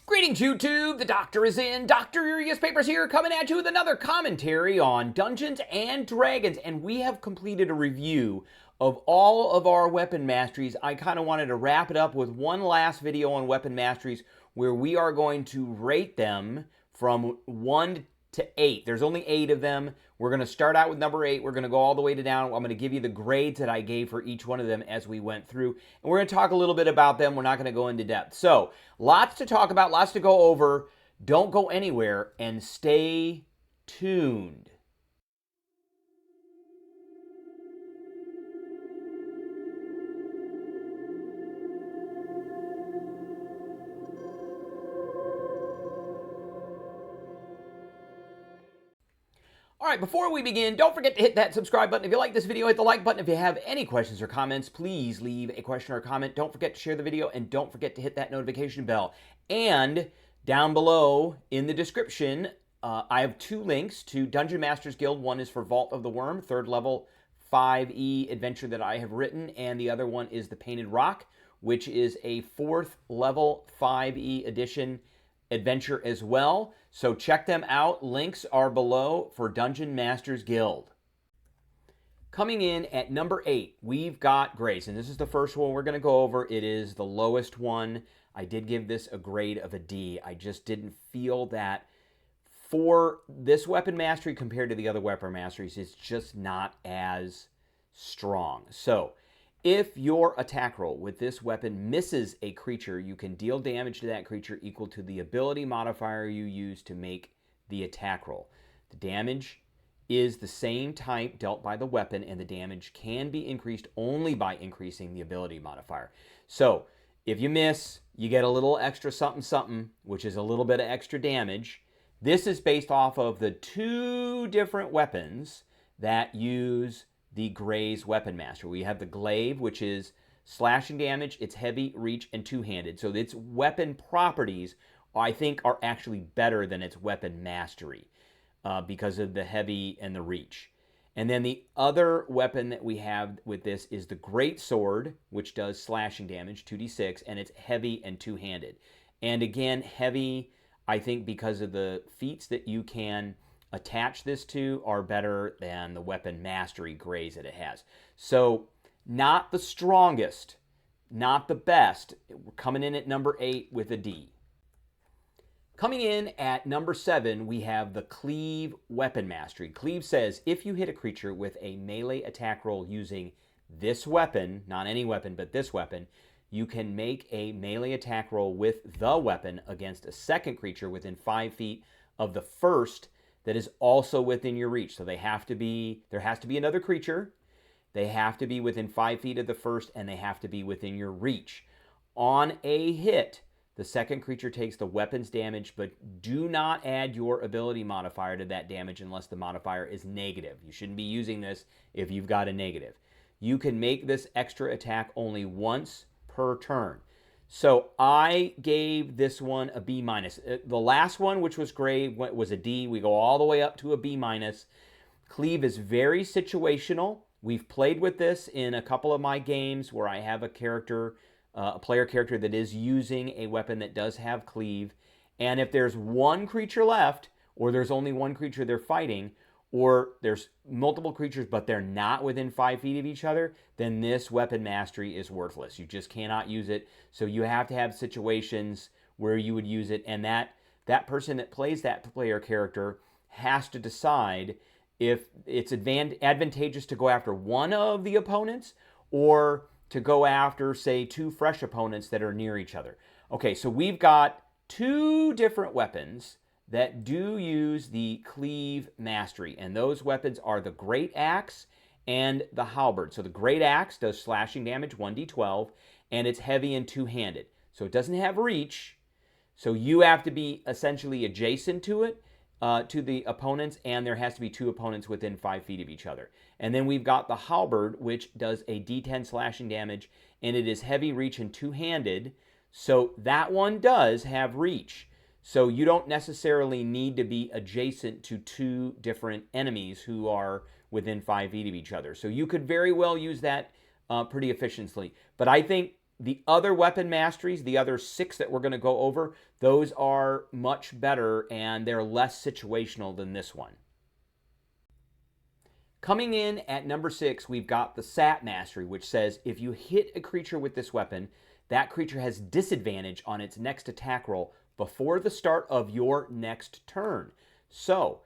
Greetings, YouTube. The Doctor is in. Dr. Urias Papers here, coming at you with another commentary on Dungeons and Dragons. And we have completed a review of all of our weapon masteries. I kind of wanted to wrap it up with one last video on weapon masteries where we are going to rate them from 1 to 8. There's only 8 of them. We're going to start out with number 8. We're going to go all the way to down. I'm going to give you the grades that I gave for each one of them as we went through. And we're going to talk a little bit about them. We're not going to go into depth. So, lots to talk about, lots to go over. Don't go anywhere and stay tuned. All right, before we begin, don't forget to hit that subscribe button. If you like this video, hit the like button. If you have any questions or comments, please leave a question or comment. Don't forget to share the video, and don't forget to hit that notification bell. And down below in the description, I have 2 links to Dungeon Masters Guild. One is for Vault of the Worm, 3rd level 5e adventure that I have written, and the other one is the Painted Rock, which is a 4th level 5e edition adventure as well. So check them out. Links are below for Dungeon Masters Guild. Coming in at number 8, we've got Graze, and this is the first one we're going to go over. It is the lowest one. I did give this a grade of a D. I just didn't feel that for this weapon mastery compared to the other weapon masteries, it's just not as strong. So if your attack roll with this weapon misses a creature, you can deal damage to that creature equal to the ability modifier you use to make the attack roll. The damage is the same type dealt by the weapon, and the damage can be increased only by increasing the ability modifier. So if you miss, you get a little extra something something, which is a little bit of extra damage. This is based off of the 2 different weapons that use the Graze Weapon Mastery. We have the Glaive, which is slashing damage, it's heavy, reach, and 2-handed. So its weapon properties, I think, are actually better than its weapon mastery because of the heavy and the reach. And then the other weapon that we have with this is the Great Sword, which does slashing damage, 2d6, and it's heavy and 2-handed. And again, heavy, I think, because of the feats that you can attach this to are better than the weapon mastery Graze that it has. So not the strongest, not the best. We're coming in at number 8 with a D. Coming in at number 7, we have the Cleave Weapon Mastery. Cleave says, if you hit a creature with a melee attack roll using this weapon, not any weapon, but this weapon, you can make a melee attack roll with the weapon against a second creature within 5 feet of the first that is also within your reach. So there has to be another creature. They have to be within 5 feet of the first, and they have to be within your reach. On a hit, the second creature takes the weapon's damage, but do not add your ability modifier to that damage unless the modifier is negative. You shouldn't be using this if you've got a negative. You can make this extra attack only once per turn. So I gave this one a B-. The last one, which was Grave, was a D. We go all the way up to a B-. Cleave is very situational. We've played with this in a couple of my games where I have a character, a player character that is using a weapon that does have Cleave. And if there's one creature left, or there's only one creature they're fighting, or there's multiple creatures but they're not within 5 feet of each other, then this weapon mastery is worthless. You just cannot use it. So you have to have situations where you would use it, and that person that plays that player character has to decide if it's advantageous to go after one of the opponents or to go after, say, 2 fresh opponents that are near each other. Okay, so we've got 2 different weapons that do use the Cleave Mastery, and those weapons are the Great Axe and the Halberd. So the Great Axe does slashing damage, 1d12, and it's heavy and 2-handed. So it doesn't have reach, so you have to be essentially adjacent to it, to the opponents, and there has to be 2 opponents within 5 feet of each other. And then we've got the Halberd, which does a d10 slashing damage, and it is heavy, reach, and 2-handed, so that one does have reach. So you don't necessarily need to be adjacent to 2 different enemies who are within 5 feet of each other. So you could very well use that pretty efficiently. But I think The other weapon masteries, the other 6 that we're going to go over, those are much better and they're less situational than this one. Coming in at number 6, we've got the Sap Mastery, which says if you hit a creature with this weapon, that creature has disadvantage on its next attack roll before the start of your next turn. So,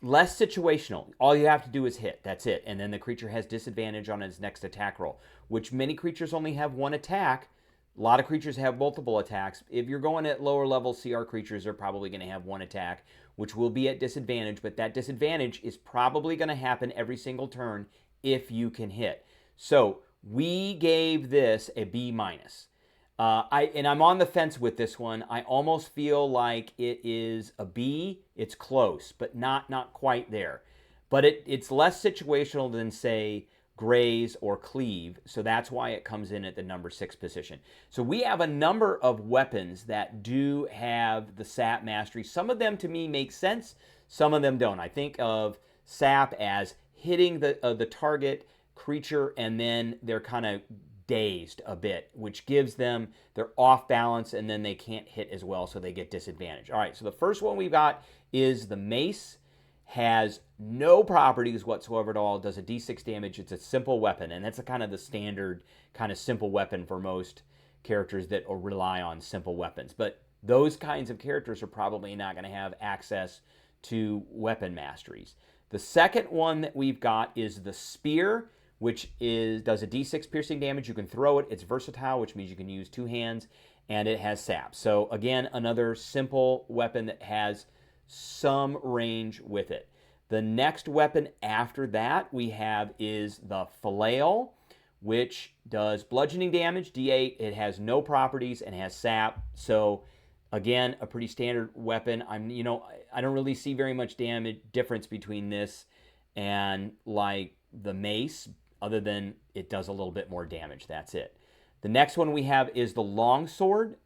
less situational. All you have to do is hit. That's it. And then the creature has disadvantage on its next attack roll, which many creatures only have 1 attack. A lot of creatures have multiple attacks. If you're going at lower level CR creatures, they're probably going to have 1 attack, which will be at disadvantage, but that disadvantage is probably going to happen every single turn if you can hit. So we gave this a B-. I'm on the fence with this one. I almost feel like it is a B. It's close, but not quite there. But it's less situational than, say, Graze or Cleave, so that's why it comes in at the number 6 position. So we have a number of weapons that do have the Sap Mastery. Some of them to me make sense, some of them don't. I think of Sap as hitting the target creature and then they're kind of dazed a bit, which gives them, they're off balance and then they can't hit as well, so they get disadvantage. All right, so the first one we've got is the Mace. Has no properties whatsoever at all, does a d6 damage. It's a simple weapon, and that's a kind of the standard kind of simple weapon for most characters that rely on simple weapons. But those kinds of characters are probably not going to have access to weapon masteries. The second one that we've got is the Spear, which does a d6 piercing damage. You can throw it. It's versatile, which means you can use 2 hands, and it has sap. So again, another simple weapon that has some range with it. The next weapon after that we have is the Flail, which does bludgeoning damage, d8. It has no properties and has sap. So again, a pretty standard weapon. I don't really see very much difference between this and like the Mace, other than it does a little bit more damage. That's it. The next one we have is the Longsword,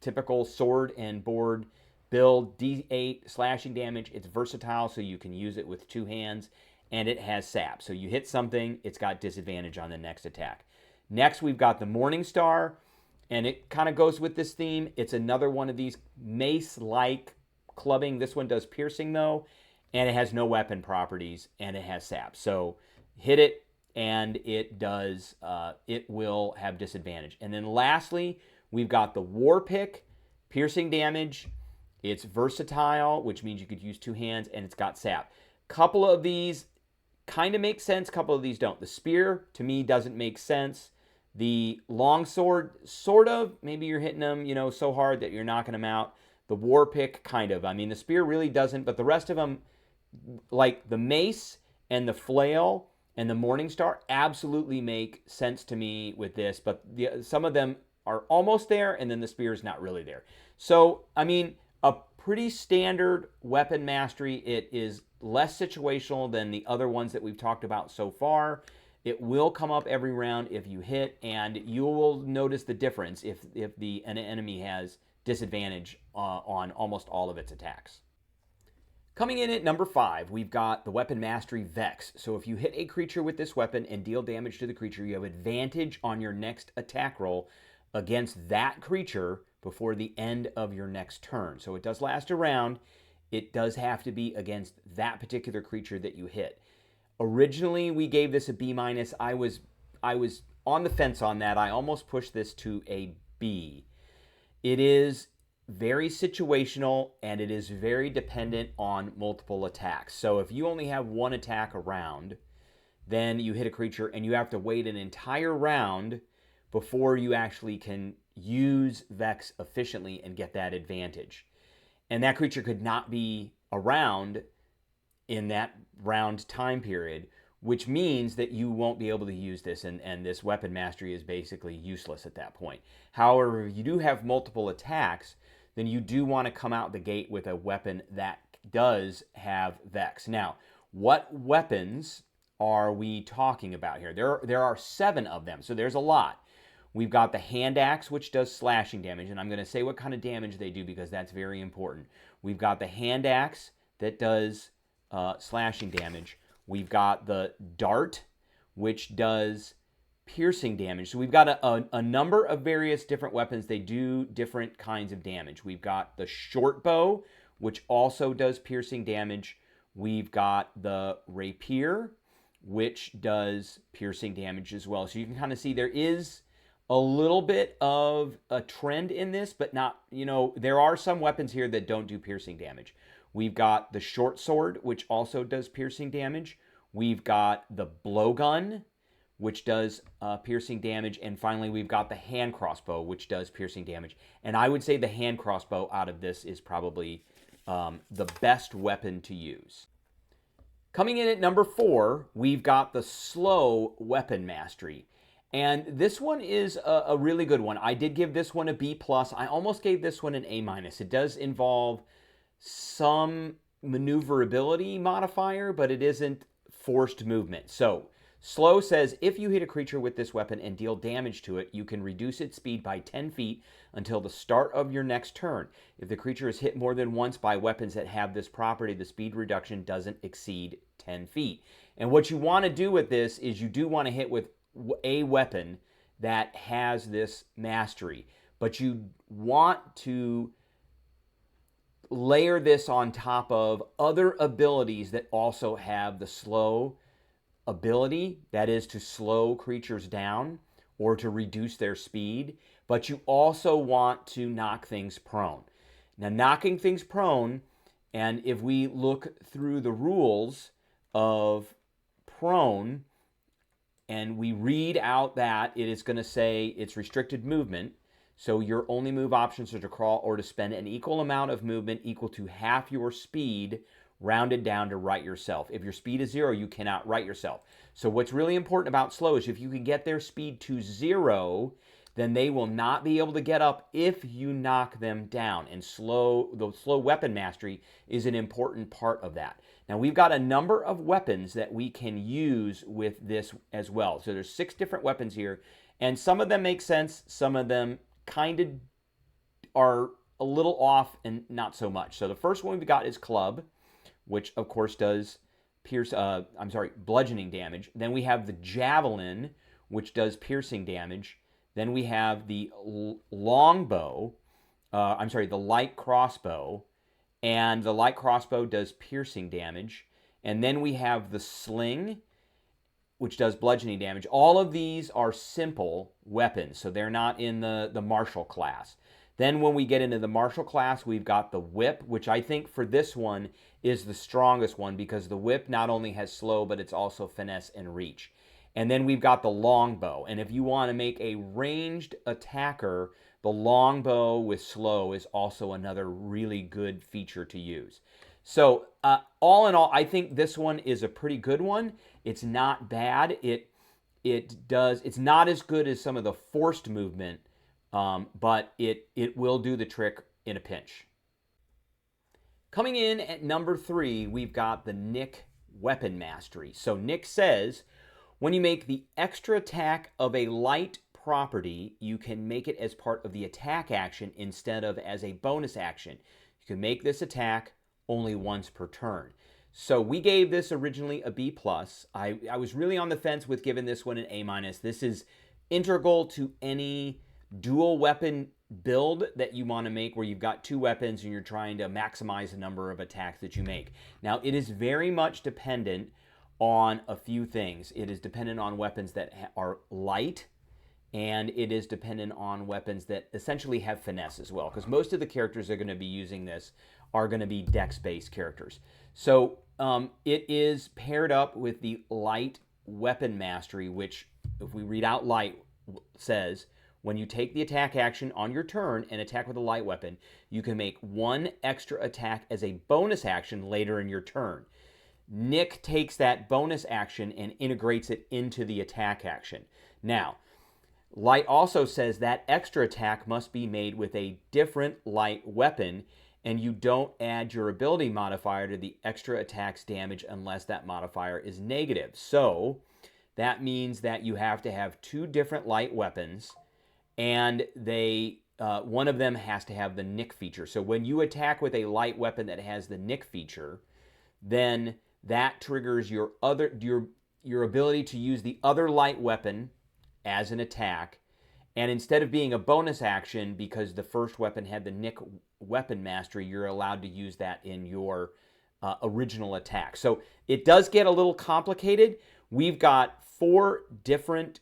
typical sword and board build, d8 slashing damage. It's versatile, so you can use it with 2 hands, and it has sap. So you hit something, it's got disadvantage on the next attack. Next, we've got the Morningstar, and it kind of goes with this theme. It's another one of these Mace-like clubbing. This one does piercing, though, and it has no weapon properties, and it has sap. So hit it, and it does. It will have disadvantage. And then lastly, we've got the War Pick, piercing damage. It's versatile, which means you could use 2 hands, and it's got sap. Couple of these kind of make sense, couple of these don't. The Spear, to me, doesn't make sense. The Longsword, sort of. Maybe you're hitting them, so hard that you're knocking them out. The War Pick, kind of. I mean, the Spear really doesn't, but the rest of them, like the Mace and the Flail and the Morningstar, absolutely make sense to me with this, but some of them are almost there, and then the Spear is not really there. So, I mean, a pretty standard weapon mastery. It is less situational than the other ones that we've talked about so far. It will come up every round if you hit, and you will notice the difference if an enemy has disadvantage on almost all of its attacks. Coming in at number 5, we've got the Weapon Mastery Vex. So if you hit a creature with this weapon and deal damage to the creature, you have advantage on your next attack roll against that creature before the end of your next turn. So it does last a round. It does have to be against that particular creature that you hit. Originally, we gave this a B-. I was on the fence on that. I almost pushed this to a B. It is very situational, and it is very dependent on multiple attacks. So if you only have 1 attack a round, then you hit a creature, and you have to wait an entire round before you actually can use Vex efficiently and get that advantage. And that creature could not be around in that round time period, which means that you won't be able to use this, and this weapon mastery is basically useless at that point. However, if you do have multiple attacks, then you do want to come out the gate with a weapon that does have Vex. Now, what weapons are we talking about here? There are 7 of them, so there's a lot. We've got the Hand Axe, which does slashing damage, and I'm going to say what kind of damage they do because that's very important. We've got the Hand Axe that does slashing damage. We've got the Dart, which does piercing damage. So we've got a number of various different weapons. They do different kinds of damage. We've got the short bow, which also does piercing damage. We've got the rapier, which does piercing damage as well. So you can kind of see there is a little bit of a trend in this, but not, there are some weapons here that don't do piercing damage. We've got the short sword, which also does piercing damage. We've got the blowgun, which does piercing damage. And finally, we've got the hand crossbow, which does piercing damage. And I would say the hand crossbow out of this is probably the best weapon to use. Coming in at number 4, we've got the slow weapon mastery. And this one is a really good one. I did give this one a B+. I almost gave this one an A-. It does involve some maneuverability modifier, but it isn't forced movement. So slow says, if you hit a creature with this weapon and deal damage to it, you can reduce its speed by 10 feet until the start of your next turn. If the creature is hit more than once by weapons that have this property, the speed reduction doesn't exceed 10 feet. And what you want to do with this is you do want to hit with a weapon that has this mastery, but you want to layer this on top of other abilities that also have the slow ability, that is to slow creatures down or to reduce their speed, but you also want to knock things prone. Now, knocking things prone, and if we look through the rules of prone and we read out that it is going to say it's restricted movement, so your only move options are to crawl or to spend an equal amount of movement equal to half your speed rounded down to right yourself. If your speed is 0, you cannot right yourself. So what's really important about slow is if you can get their speed to 0, then they will not be able to get up if you knock them down. And the slow weapon mastery is an important part of that. Now, we've got a number of weapons that we can use with this as well. So there's 6 different weapons here, and some of them make sense, some of them kind of are a little off and not so much. So the first one we've got is club, which of course does bludgeoning damage. Then we have the javelin, which does piercing damage. Then we have the longbow, the light crossbow, and the light crossbow does piercing damage. And then we have the sling, which does bludgeoning damage. All of these are simple weapons, so they're not in the martial class. Then when we get into the martial class, we've got the whip, which I think for this one is the strongest one because the whip not only has slow, but it's also finesse and reach. And then we've got the longbow. And if you want to make a ranged attacker, the longbow with slow is also another really good feature to use. So all in all, I think this one is a pretty good one. It's not bad. It's not as good as some of the forced movement, but it will do the trick in a pinch. Coming in at number 3, we've got the Nick Weapon Mastery. So Nick says, when you make the extra attack of a light property, you can make it as part of the attack action instead of as a bonus action. You can make this attack only once per turn. So we gave this originally a B+. I was really on the fence with giving this one an A-. This is integral to any dual weapon build that you want to make where you've got 2 weapons and you're trying to maximize the number of attacks that you make. Now, it is very much dependent on a few things. It is dependent on weapons that are light, and it is dependent on weapons that essentially have finesse as well, because most of the characters that are going to be using this are going to be dex-based characters. So it is paired up with the light weapon mastery, which, if we read out light, says, when you take the attack action on your turn and attack with a light weapon, you can make 1 extra attack as a bonus action later in your turn. Nick takes that bonus action and integrates it into the attack action. Now, light also says that extra attack must be made with a different light weapon, and you don't add your ability modifier to the extra attack's damage unless that modifier is negative. So that means that you have to have 2 different light weapons, and one of them has to have the nick feature. So when you attack with a light weapon that has the nick feature, then that triggers your ability to use the other light weapon as an attack. And instead of being a bonus action, because the first weapon had the Nick Weapon Mastery, you're allowed to use that in your original attack. So it does get a little complicated. We've got 4 different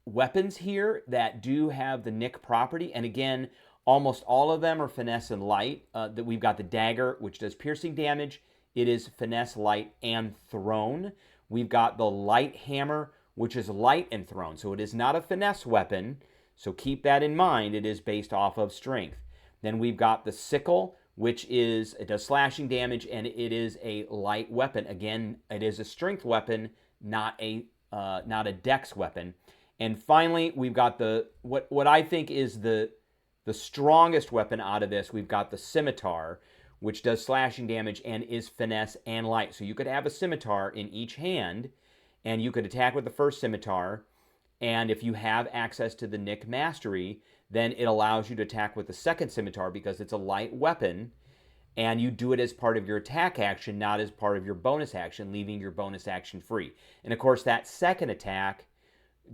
weapons here that do have the Nick property. And again, almost all of them are finesse and light. That we've got the dagger, which does piercing damage. It is finesse, light, and thrown. We've got the light hammer, which is light and thrown. So it is not a finesse weapon. So keep that in mind. It is based off of strength. Then we've got the sickle, which it does slashing damage, and it is a light weapon. Again, it is a strength weapon, not a dex weapon. And finally, we've got what I think is the strongest weapon out of this. We've got the scimitar, which does slashing damage and is finesse and light. So you could have a scimitar in each hand, and you could attack with the first scimitar. And if you have access to the Nick Mastery, then it allows you to attack with the second scimitar because it's a light weapon. And you do it as part of your attack action, not as part of your bonus action, leaving your bonus action free. And of course, that second attack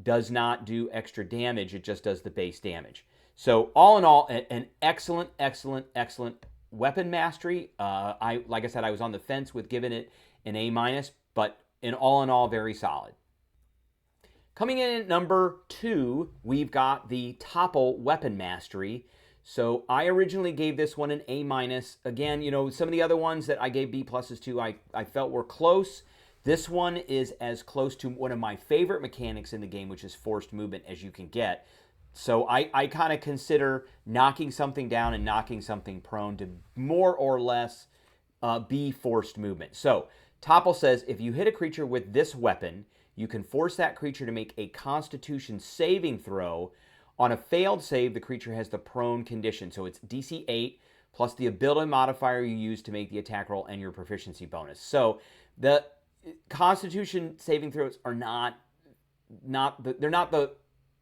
does not do extra damage. It just does the base damage. So all in all, an excellent, excellent, excellent weapon mastery. Like I said, I was on the fence with giving it an A-, but in all, very solid. Coming in at number 2, we've got the Topple Weapon Mastery. So I originally gave this one an A-. Again, you know, some of the other ones that I gave B+ to, I felt were close. This one is as close to one of my favorite mechanics in the game, which is forced movement, as you can get. So I kind of consider knocking something down and knocking something prone to more or less be forced movement. So Topple says, if you hit a creature with this weapon, you can force that creature to make a Constitution saving throw. On a failed save, the creature has the prone condition. So it's DC 8 plus the ability modifier you use to make the attack roll and your proficiency bonus. So the Constitution saving throws are they're not the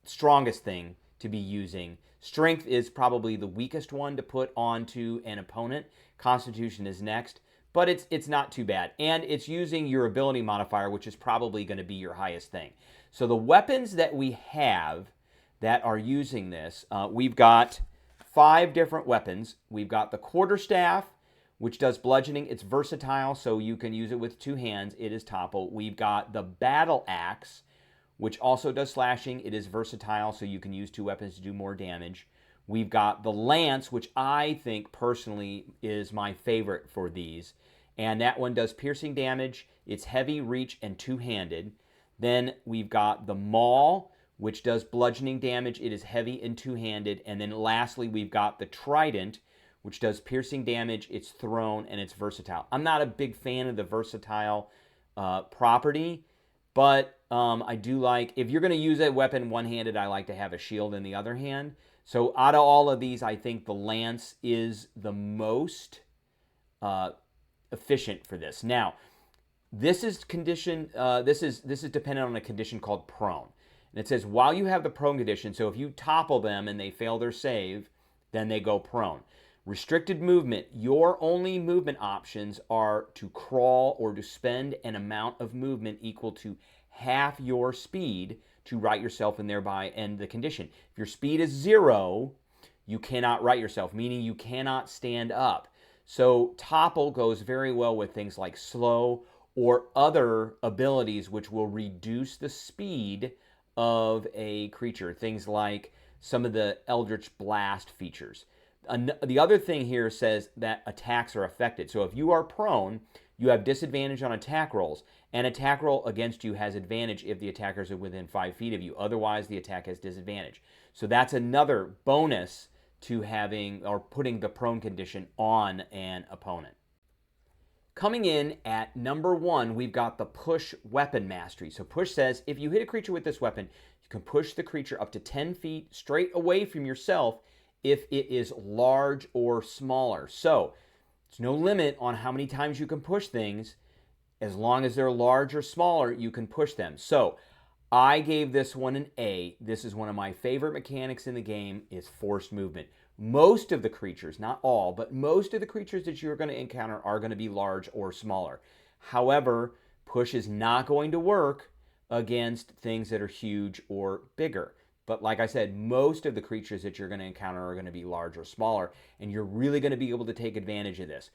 strongest thing to be using. Strength is probably the weakest one to put onto an opponent. Constitution is next, but it's not too bad. And it's using your ability modifier, which is probably going to be your highest thing. So the weapons that we have that are using this, we've got 5 different weapons. We've got the quarterstaff, which does bludgeoning. It's versatile, so you can use it with 2 hands. It is Topple. We've got the battle axe, which also does slashing. It is versatile, so you can use 2 weapons to do more damage. We've got the lance, which I think personally is my favorite for these. And that one does piercing damage. It's heavy, reach, and 2-handed. Then we've got the maul, which does bludgeoning damage. It is heavy and 2-handed. And then lastly, we've got the trident, which does piercing damage. It's thrown, and it's versatile. I'm not a big fan of the versatile property, but I do like, if you're going to use a weapon one-handed, I like to have a shield in the other hand. So out of all of these, I think the lance is the most efficient for this. Now, this is condition. This is dependent on a condition called prone. And it says while you have the prone condition, so if you topple them and they fail their save, then they go prone. Restricted movement, your only movement options are to crawl or to spend an amount of movement equal to half your speed to right yourself and thereby end the condition. If your speed is 0, you cannot right yourself, meaning you cannot stand up. So Topple goes very well with things like slow or other abilities which will reduce the speed of a creature. Things like some of the Eldritch Blast features. The other thing here says that attacks are affected. So if you are prone, you have disadvantage on attack rolls. An attack roll against you has advantage if the attackers are within 5 feet of you. Otherwise, the attack has disadvantage. So that's another bonus to having or putting the prone condition on an opponent. Coming in at number 1, we've got the Push Weapon Mastery. So Push says, if you hit a creature with this weapon, you can push the creature up to 10 feet straight away from yourself if it is large or smaller. So there's no limit on how many times you can push things. As long as they're large or smaller, you can push them. So I gave this one an A. This is one of my favorite mechanics in the game, is forced movement. Most of the creatures, not all, but most of the creatures that you're going to encounter are going to be large or smaller. However, push is not going to work against things that are huge or bigger. But like I said, most of the creatures that you're going to encounter are going to be large or smaller, and you're really going to be able to take advantage of this.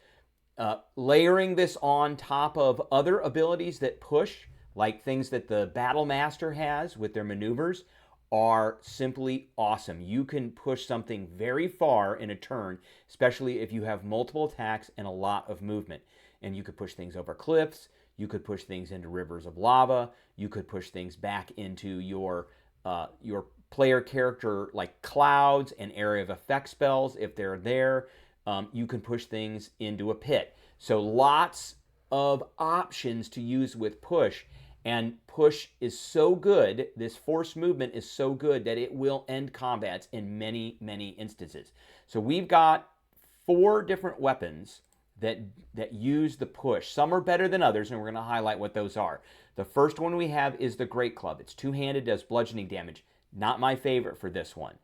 Layering this on top of other abilities that push, like things that the Battle Master has with their maneuvers, are simply awesome. You can push something very far in a turn, especially if you have multiple attacks and a lot of movement. And you could push things over cliffs, you could push things into rivers of lava, you could push things back into your player character like clouds and area of effect spells if they're there. You can push things into a pit. So lots of options to use with push. And push is so good, this force movement is so good that it will end combats in many, many instances. So we've got 4 different weapons that use the push. Some are better than others, and we're going to highlight what those are. The first one we have is the Great Club. It's two-handed, does bludgeoning damage. Not my favorite for this one.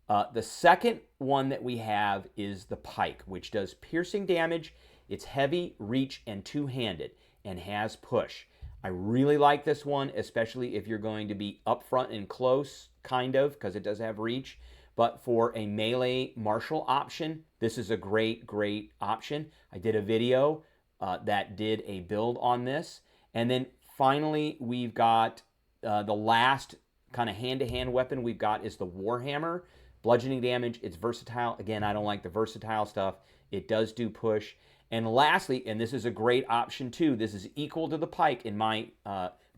The second one that we have is the Pike, which does piercing damage. It's heavy, reach, and two-handed, and has push. I really like this one, especially if you're going to be up front and close, kind of, because it does have reach. But for a melee martial option, this is a great, great option. I did a video that did a build on this. And then finally, we've got the last kind of hand-to-hand weapon we've got is the Warhammer. Bludgeoning damage, it's versatile. Again, I don't like the versatile stuff. It does do push. And lastly, and this is a great option too, this is equal to the Pike in my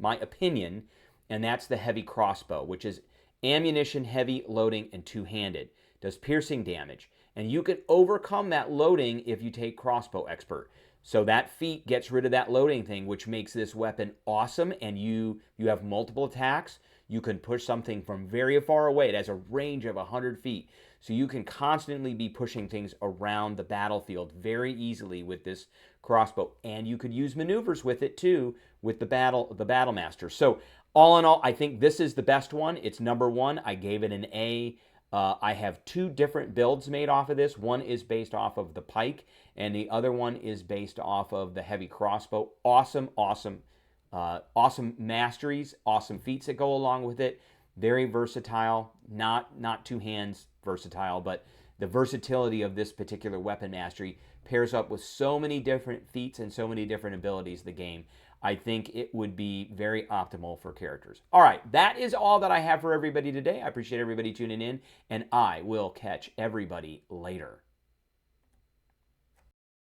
opinion, and that's the Heavy Crossbow, which is ammunition, heavy, loading, and two-handed. Does piercing damage. And you can overcome that loading if you take Crossbow Expert. So that feat gets rid of that loading thing, which makes this weapon awesome, and you have multiple attacks. You can push something from very far away. It has a range of 100 feet. So you can constantly be pushing things around the battlefield very easily with this crossbow. And you could use maneuvers with it too with the Battle Master. So all in all, I think this is the best one. It's number 1. I gave it an A. I have 2 different builds made off of this. One is based off of the Pike, and the other one is based off of the Heavy Crossbow. Awesome, awesome. Awesome masteries, awesome feats that go along with it. Very versatile, not two hands versatile, but the versatility of this particular weapon mastery pairs up with so many different feats and so many different abilities of the game. I think it would be very optimal for characters. All right, that is all that I have for everybody today. I appreciate everybody tuning in, and I will catch everybody later.